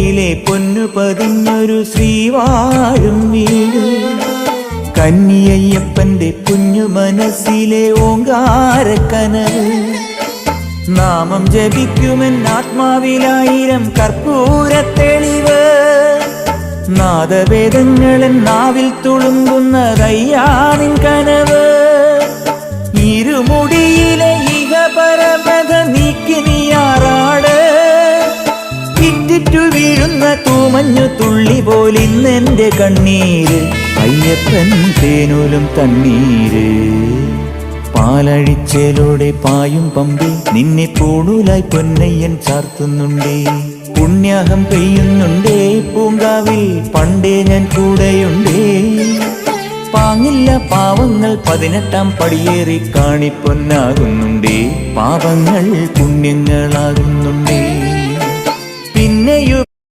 കൈയിലെ പൊന്നു പതിഞ്ഞൊരു ശ്രീവാഴും വീട്. കന്നിയയ്യപ്പന്റെ കുഞ്ഞു മനസ്സിലെ ഓങ്കാരക്കനവ്. നാമം ജപിക്കുമെൻ ആത്മാവിലായിരം കർപ്പൂരത്തെളിവ്. നാദവേദങ്ങളൻ നാവിൽ തുളുമ്പുന്നതയ്യാനിൻ കനവ്. ഇരുമുടിയിലെ ഇഹപരമത നീക്കി നീയാറാട്. ഇറ്റിറ്റു വീഴുന്ന തൂമഞ്ഞു തുള്ളി പോലിന്നെന്റെ കണ്ണീര്. അയ്യപ്പൻ തേനൂലും തണ്ണീര്. പാലഴിച്ചേലോടെ പായും പമ്പി നിന്നെ പൂണൂലായി പൊന്നയ്യൻ ചാർത്തുന്നുണ്ടേ. പുണ്യാഹം പെയ്യുന്നുണ്ടേ പൂങ്കാവിൽ പണ്ടേ ഞാൻ കൂടെയുണ്ടേ. പാങ്ങില്ല പാവങ്ങൾ 18-ാം പടിയേറി കാണിപ്പൊന്നാകുന്നുണ്ടേ. പാപങ്ങൾ പുണ്യങ്ങളാകുന്നുണ്ടേ.